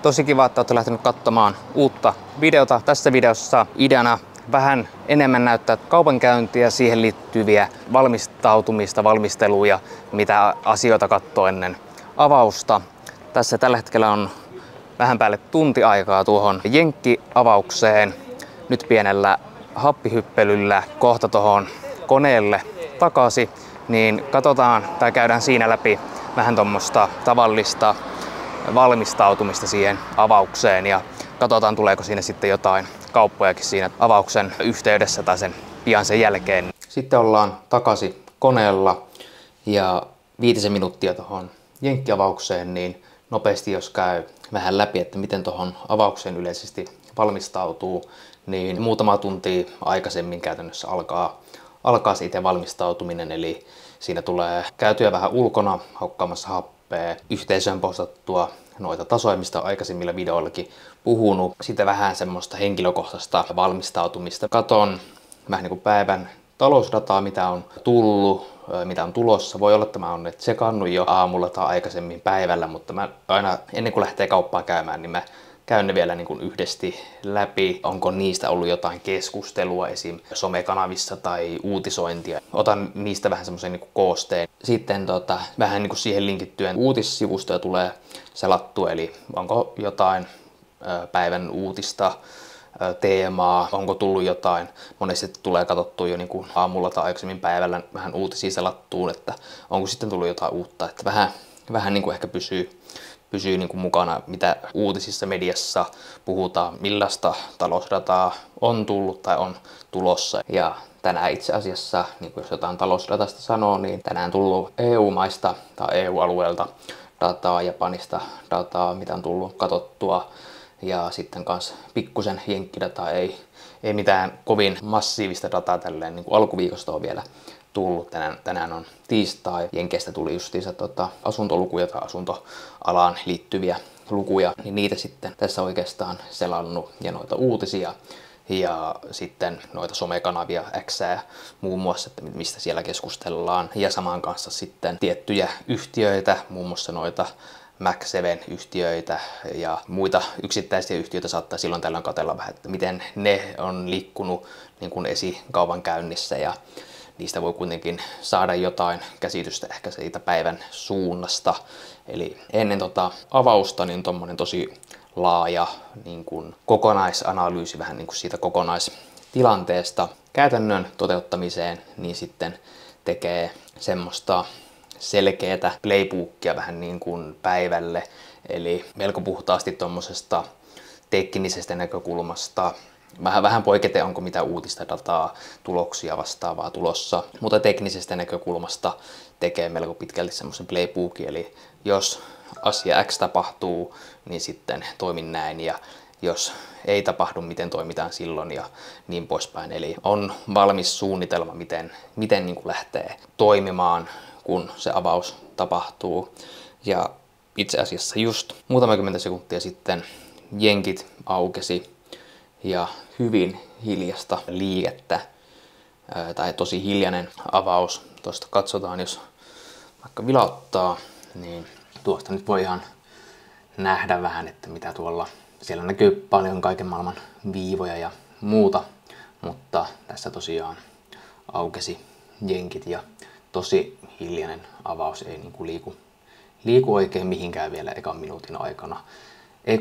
Tosi kiva, että olette lähtenyt katsomaan uutta videota. Tässä videossa ideana vähän enemmän näyttää kaupankäyntiä, siihen liittyviä valmistautumista, valmisteluja, mitä asioita katsoo ennen avausta. Tässä tällä hetkellä on vähän päälle tunti aikaa tuohon jenkki-avaukseen. Nyt pienellä happihyppelyllä kohta tuohon koneelle takaisin, niin katsotaan tai käydään siinä läpi vähän tuommoista tavallista valmistautumista siihen avaukseen ja katsotaan tuleeko siinä sitten jotain kauppojakin siinä avauksen yhteydessä tai pian sen jälkeen. Sitten ollaan takaisin koneella ja 5 minuuttia tuohon jenkkiavaukseen, niin nopeasti jos käy vähän läpi, että miten tuohon avaukseen yleisesti valmistautuu, niin muutama tunti aikaisemmin käytännössä alkaa se itse valmistautuminen, eli siinä tulee käytyä vähän ulkona haukkaamassa happea, yhteisöön postattua noita tasoja, mistä aikaisemmilla videoillakin puhunut. Sitten vähän semmoista henkilökohtaista valmistautumista. Katon vähän niin kuin päivän talousdataa, mitä on tullut, mitä on tulossa. Voi olla, että mä oon tsekannut jo aamulla tai aikaisemmin päivällä, mutta mä aina ennen kuin lähtee kauppaa käymään, niin mä käyn ne vielä niin kuin yhdesti läpi. Onko niistä ollut jotain keskustelua esim. Somekanavissa tai uutisointia. Otan niistä vähän semmoisen niin kuin koosteen. Sitten vähän niin kuin siihen linkittyen uutissivustoja tulee selattua, eli onko jotain päivän uutista, teemaa, onko tullut jotain. Monesti tulee katsottua jo niin kuin aamulla tai aikaisemmin päivällä vähän uutisia selattuun, että onko sitten tullut jotain uutta. Että vähän niin kuin ehkä pysyy niin kuin mukana, mitä uutisissa mediassa puhutaan, millaista talousdataa on tullut tai on tulossa. Ja tänään itse asiassa, niin kuin jos jotain talousdatasta sanoo, niin tänään tullut EU-maista tai EU-alueelta dataa, Japanista dataa, mitä on tullut katsottua. Ja sitten kanssa pikkusen jenkkidataa, ei mitään kovin massiivista dataa tälleen niin kuin alkuviikosta on vielä tullut. Tänään on tiistai. Jenkeistä tuli justiinsa asuntolukuja tai asuntoalaan liittyviä lukuja, niin niitä sitten tässä oikeastaan selannut ja noita uutisia ja sitten noita somekanavia Xää muun muassa, että mistä siellä keskustellaan ja samaan kanssa sitten tiettyjä yhtiöitä, muun muassa noita Mac7-yhtiöitä ja muita yksittäisiä yhtiöitä saattaa silloin tällöin katsella vähän, että miten ne on liikkunut niin kuin esikaupankäynnissä ja niistä voi kuitenkin saada jotain käsitystä ehkä siitä päivän suunnasta. Eli ennen avausta niin tommonen tosi laaja niin kuin kokonaisanalyysi vähän niin kuin siitä kokonaistilanteesta käytännön toteuttamiseen, niin sitten tekee semmoista selkeätä playbookia vähän niin kuin päivälle. Eli melko puhtaasti tommosesta teknisestä näkökulmasta. Vähän poiketen onko mitä uutista, dataa, tuloksia vastaavaa tulossa, mutta teknisestä näkökulmasta tekee melko pitkälti semmoisen playbookin, eli jos asia X tapahtuu, niin sitten toimin näin, ja jos ei tapahdu, miten toimitaan silloin ja niin poispäin. Eli on valmis suunnitelma, miten niin kuin lähtee toimimaan, kun se avaus tapahtuu. Ja itse asiassa just muutama kymmentä sekuntia sitten jenkit aukesi ja hyvin hiljasta liikettä tai tosi hiljainen avaus. Tuosta katsotaan, jos vaikka vilauttaa, niin tuosta nyt voi ihan nähdä vähän, että mitä tuolla. Siellä näkyy paljon kaiken maailman viivoja ja muuta, mutta tässä tosiaan aukesi jenkit ja tosi hiljainen avaus, ei niinku liiku oikein mihinkään vielä ekan minuutin aikana. Ei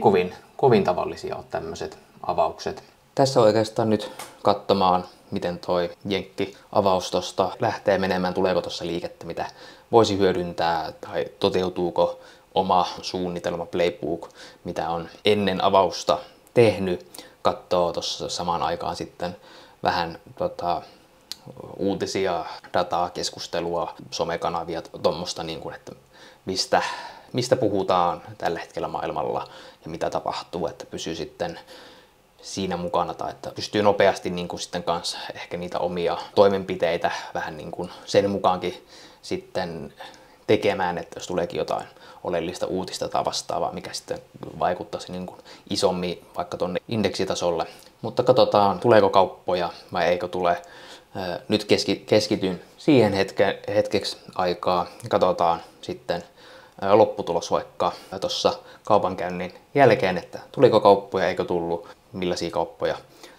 kovin tavallisia ole tämmöiset avaukset. Tässä oikeastaan nyt katsomaan, miten toi jenkki-avaus tosta lähtee menemään, tuleeko tuossa liikettä, mitä voisi hyödyntää tai toteutuuko oma suunnitelma, playbook, mitä on ennen avausta tehnyt. Katsoo tuossa samaan aikaan sitten vähän uutisia, dataa, keskustelua, somekanavia, tuommoista, niin kuin, että mistä puhutaan tällä hetkellä maailmalla ja mitä tapahtuu, että pysyy sitten siinä mukana tai että pystyy nopeasti niin kuin sitten kanssa ehkä niitä omia toimenpiteitä vähän niin kuin sen mukaankin sitten tekemään, että jos tuleekin jotain oleellista uutista tai vastaavaa, mikä sitten vaikuttaisi niin kuin isommin vaikka tuonne indeksitasolle. Mutta katsotaan, tuleeko kauppoja vai eikö tule. Nyt keskityn siihen hetkeksi aikaa. Katsotaan sitten lopputulos vaikka tuossa kaupankäynnin jälkeen, että tuliko kauppoja, eikö tullut, millaisia kauppoja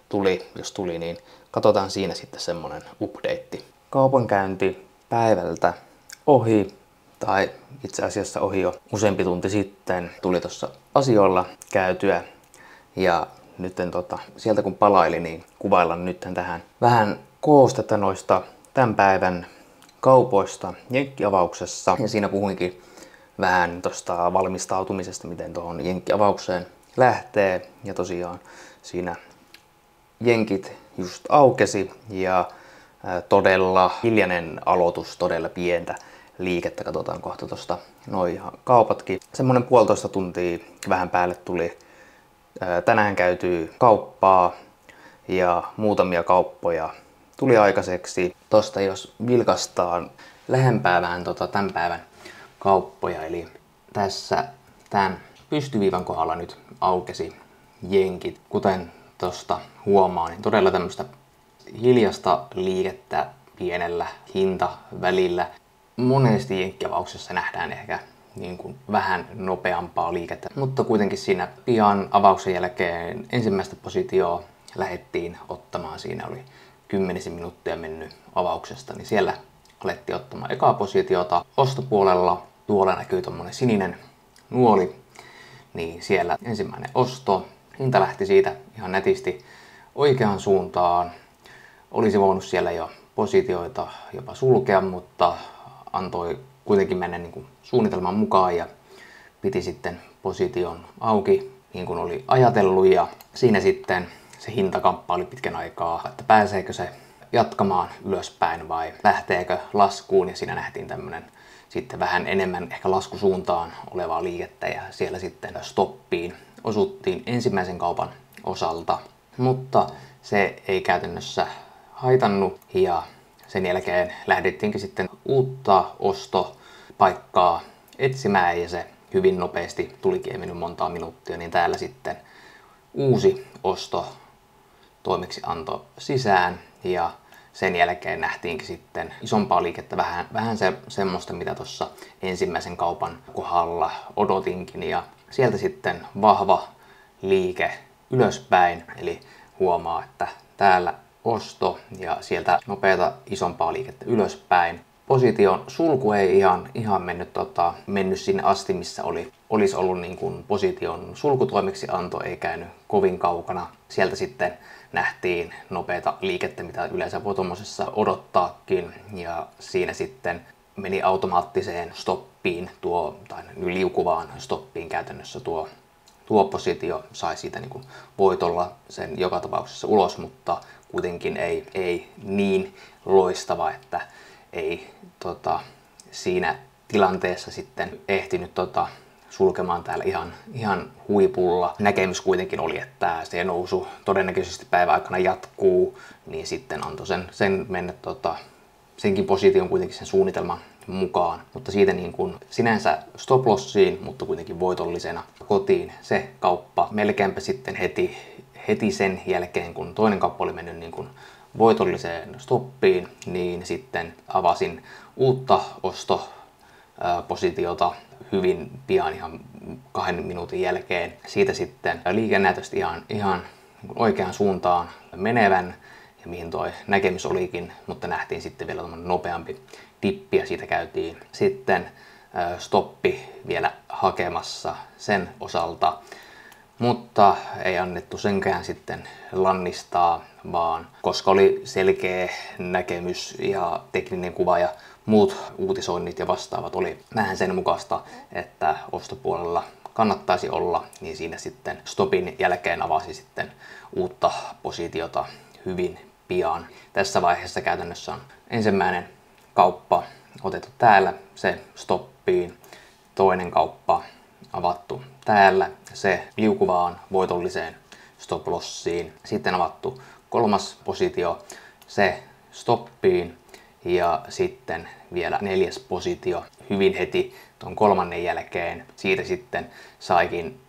tuli, jos tuli, niin katsotaan siinä sitten semmonen update. Kaupankäynti päivältä ohi, tai itse asiassa ohi jo useampi tunti sitten, tuli tuossa asioilla käytyä, ja nyt sieltä kun palaili, niin kuvaillaan nyt tähän vähän koostetta noista tämän päivän kaupoista jenkkiavauksessa. Ja siinä puhuinkin vähän tuosta valmistautumisesta, miten tuohon jenkkiavaukseen lähtee. Ja tosiaan siinä jenkit just aukesi ja todella hiljainen aloitus, todella pientä liikettä. Katsotaan kohta tuosta noi kaupatkin. Semmonen 1,5 tuntia vähän päälle tuli tänään käytyy kauppaa ja muutamia kauppoja tuli aikaiseksi. Tosta jos vilkastaan lähempää vähän tämän päivän kauppoja, eli tässä tämän pystyviivan kohdalla nyt aukesi jenkit. Kuten tosta huomaa, niin todella tämmöistä hiljasta liikettä pienellä hintavälillä. Monesti jenkkiavauksessa nähdään ehkä niin kuin vähän nopeampaa liikettä, mutta kuitenkin siinä pian avauksen jälkeen ensimmäistä positioa lähdettiin ottamaan. Siinä oli 10 minuuttia mennyt avauksesta, niin siellä alettiin ottamaan ekaa positiota. Ostopuolella tuolla näkyy tommonen sininen nuoli, niin siellä ensimmäinen osto. Hinta lähti siitä ihan nätisti oikeaan suuntaan. Olisi voinut siellä jo positioita jopa sulkea, mutta antoi kuitenkin mennä niin kuin suunnitelman mukaan ja piti sitten position auki niin kuin oli ajatellut, ja siinä sitten se hintakamppa oli pitkän aikaa, että pääseekö se jatkamaan ylöspäin vai lähteekö laskuun, ja siinä nähtiin tämmönen sitten vähän enemmän ehkä laskusuuntaan olevaa liikettä, ja siellä sitten stoppiin osuttiin ensimmäisen kaupan osalta, mutta se ei käytännössä haitannut, ja sen jälkeen lähdettiinkin sitten uutta ostopaikkaa etsimään, ja se hyvin nopeasti tulikin, ei mennyt montaa minuuttia, niin täällä sitten uusi osto toimeksianto sisään, ja sen jälkeen nähtiinkin sitten isompaa liikettä, vähän semmoista, mitä tuossa ensimmäisen kaupan kohdalla odotinkin, ja sieltä sitten vahva liike ylöspäin, eli huomaa, että täällä osto ja sieltä nopeata isompaa liikettä ylöspäin. Position sulku ei ihan mennyt sinne asti, missä olisi ollut niin kuin position sulkutoimeksianto, ei käynyt kovin kaukana. Sieltä sitten nähtiin nopeata liikettä, mitä yleensä voi tuommoisessa odottaakin, ja siinä sitten meni automaattiseen stoppiin tai liukuvaan stoppiin käytännössä tuo positio, sai siitä niin kuin voitolla sen joka tapauksessa ulos, mutta kuitenkin ei niin loistava, että ei siinä tilanteessa sitten ehtinyt sulkemaan täällä ihan huipulla. Näkemys kuitenkin oli, että se nousu todennäköisesti päivän aikana jatkuu, niin sitten antoi sen mennä senkin position kuitenkin sen suunnitelman mukaan. Mutta siitä niin kuin sinänsä stop lossiin, mutta kuitenkin voitollisena kotiin se kauppa melkeinpä sitten heti sen jälkeen, kun toinen kauppa oli mennyt niin kuin voitolliseen stoppiin, niin sitten avasin uutta ostopositiota hyvin pian, ihan 2 minuutin jälkeen. Siitä sitten liike näytösti ihan niin oikeaan suuntaan menevän, ja mihin toi näkemys olikin, mutta nähtiin sitten vielä nopeampi dippi, ja siitä käytiin sitten stoppi vielä hakemassa sen osalta. Mutta ei annettu senkään sitten lannistaa, vaan koska oli selkeä näkemys ja tekninen kuva ja muut uutisoinnit ja vastaavat oli vähän sen mukaista, että ostopuolella kannattaisi olla, niin siinä sitten stopin jälkeen avasi sitten uutta positiota hyvin pian. Tässä vaiheessa käytännössä on ensimmäinen kauppa otettu täällä, se stoppiin, toinen kauppa avattu täällä, se liukuvaan voitolliseen stop lossiin, sitten avattu kolmas positio, se stoppiin, ja sitten vielä 4. positio hyvin heti tuon 3. jälkeen. Siitä sitten saikin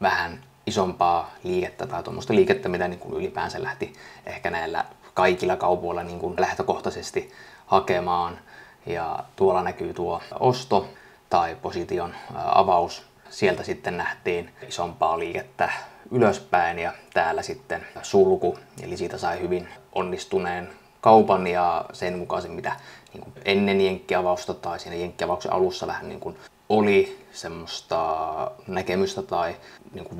vähän isompaa liikettä tai tuommoista liikettä, mitä niin kuin ylipäänsä lähti ehkä näillä kaikilla kaupoilla niin kuin lähtökohtaisesti hakemaan. Ja tuolla näkyy tuo osto tai position avaus. Sieltä sitten nähtiin isompaa liikettä ylöspäin ja täällä sitten sulku, eli siitä sai hyvin onnistuneen kaupan ja sen mukaisen mitä niin kuin ennen jenkkiavausta tai siinä jenkkiavauksen alussa vähän niin kuin oli semmoista näkemystä tai niin kuin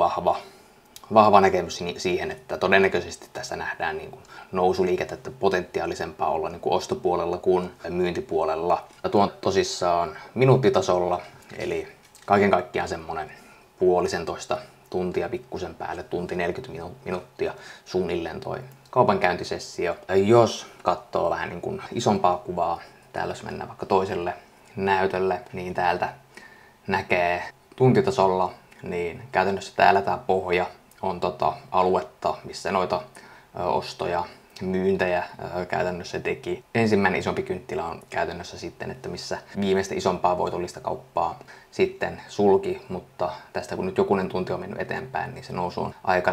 vahva näkemys siihen, että todennäköisesti tässä nähdään niin kuin nousuliikettä, että potentiaalisempaa olla niin kuin ostopuolella kuin myyntipuolella. Tuo on tosissaan minuuttitasolla, eli kaiken kaikkiaan semmonen 1,5 tuntia pikkusen päälle, tunti 40 minuuttia suunnilleen toi kaupankäyntisessio. Jos katsoo vähän niin kuin isompaa kuvaa, täällä jos mennään vaikka toiselle näytölle, niin täältä näkee tuntitasolla, niin käytännössä täällä tää pohja on aluetta, missä noita ostoja, myyntejä käytännössä teki. Ensimmäinen isompi kynttilä on käytännössä sitten, että missä viimeistä isompaa voitollista kauppaa sitten sulki, mutta tästä kun nyt jokunen tunti on mennyt eteenpäin, niin se nousu on aika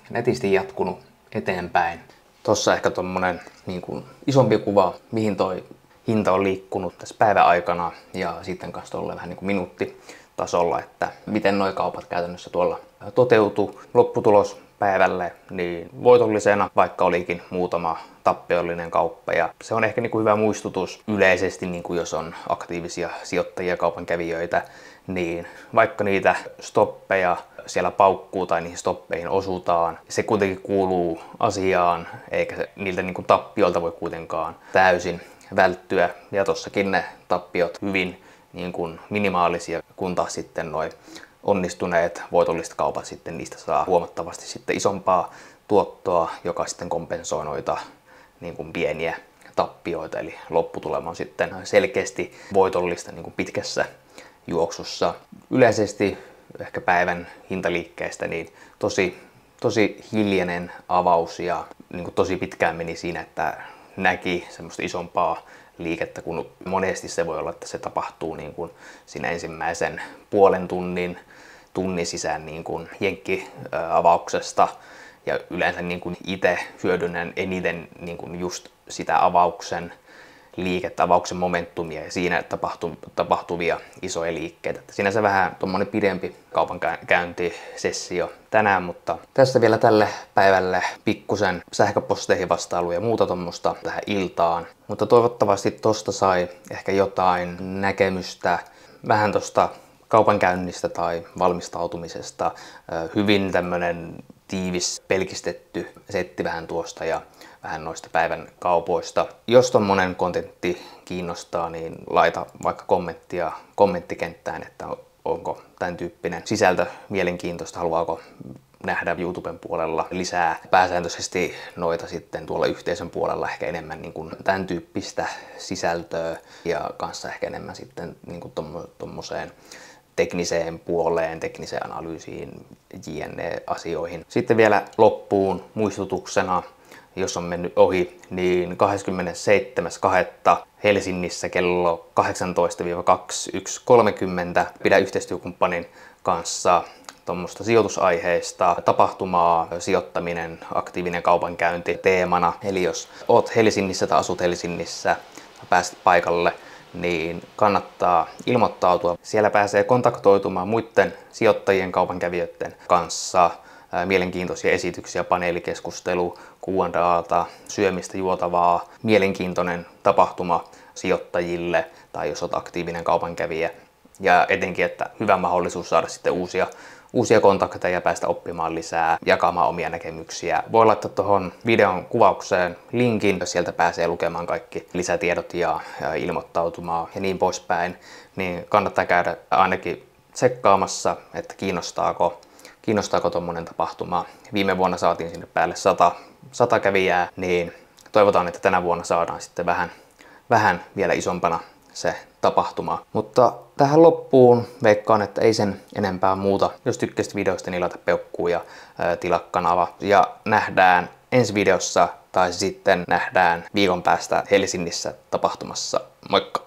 netisti jatkunut eteenpäin. Tossa ehkä tommonen niin kuin isompi kuva, mihin toi hinta on liikkunut tässä päivän aikana ja sitten kanssa tuolla vähän niin kuin minuuttitasolla, että miten nuo kaupat käytännössä tuolla toteutuu. Lopputulos päivälle niin voitollisena, vaikka olikin muutama tappiollinen kauppa. Ja se on ehkä niin kuin hyvä muistutus yleisesti, niin kuin jos on aktiivisia sijoittajia, kaupankävijöitä, niin vaikka niitä stoppeja siellä paukkuu tai niihin stoppeihin osutaan, se kuitenkin kuuluu asiaan, eikä niiltä niin kuin tappioilta voi kuitenkaan täysin välttyä. Ja tossakin ne tappiot hyvin niin kuin minimaalisia, kun taas sitten noin onnistuneet voitolliset kaupat sitten niistä saa huomattavasti sitten isompaa tuottoa, joka sitten kompensoi noita niin kuin pieniä tappioita, eli lopputulema on sitten selkeästi voitollista niin kuin pitkässä juoksussa. Yleisesti ehkä päivän hintaliikkeestä niin tosi hiljainen avaus ja niin kuin tosi pitkään meni siinä, että näki semmoista isompaa liikettä, kun monesti se voi olla, että se tapahtuu niin kuin siinä ensimmäisen puolen tunnin sisään niin kuin jenkkiavauksesta. Ja yleensä niin kuin itse hyödynnän eniten niin kuin just sitä avauksen liikettä, avauksen momentumia ja siinä tapahtuvia isoja liikkeitä. Sinänsä vähän tuommoinen pidempi kaupankäyntisessio tänään, mutta tässä vielä tälle päivälle pikkusen sähköposteihin vastailuja ja muuta tuommoista tähän iltaan. Mutta toivottavasti tosta sai ehkä jotain näkemystä vähän tosta kaupankäynnistä tai valmistautumisesta. Hyvin tämmönen tiivis, pelkistetty setti vähän tuosta ja vähän noista päivän kaupoista. Jos tommonen kontentti kiinnostaa, niin laita vaikka kommenttia kommenttikenttään, että onko tämän tyyppinen sisältö mielenkiintoista, haluaako nähdä YouTuben puolella lisää. Pääsääntöisesti noita sitten tuolla yhteisön puolella ehkä enemmän niin kuin tämän tyyppistä sisältöä ja kanssa ehkä enemmän sitten niin kuin tommoseen tekniseen puoleen, tekniseen analyysiin, JNE-asioihin. Sitten vielä loppuun muistutuksena, jos on mennyt ohi, niin 27.2. Helsingissä kello 18-21.30 pidä yhteistyökumppanin kanssa tuommoista sijoitusaiheista tapahtumaa, sijoittaminen, aktiivinen kaupankäynti teemana. Eli jos oot Helsingissä tai asut Helsingissä, pääset paikalle, niin kannattaa ilmoittautua. Siellä pääsee kontaktoitumaan muiden sijoittajien, kaupankävijöiden kanssa. Mielenkiintoisia esityksiä, paneelikeskustelu, Q&A:ta, syömistä, juotavaa. Mielenkiintoinen tapahtuma sijoittajille tai jos olet aktiivinen kaupankävijä. Ja etenkin, että hyvä mahdollisuus saada sitten uusia kontakteja ja päästä oppimaan lisää, jakamaan omia näkemyksiä. Voi laittaa tuohon videon kuvaukseen linkin, sieltä pääsee lukemaan kaikki lisätiedot ja ilmoittautumaan ja niin poispäin. Niin kannattaa käydä ainakin tsekkaamassa, että kiinnostaako tuommoinen tapahtuma. Viime vuonna saatiin sinne päälle 100 kävijää, niin toivotaan, että tänä vuonna saadaan sitten vähän vielä isompana se tapahtuma. Mutta tähän loppuun veikkaan, että ei sen enempää muuta. Jos tykkäsit videosta, niin laita peukkuun ja tilaa kanava. Ja nähdään ensi videossa tai sitten nähdään viikon päästä Helsingissä tapahtumassa. Moikka!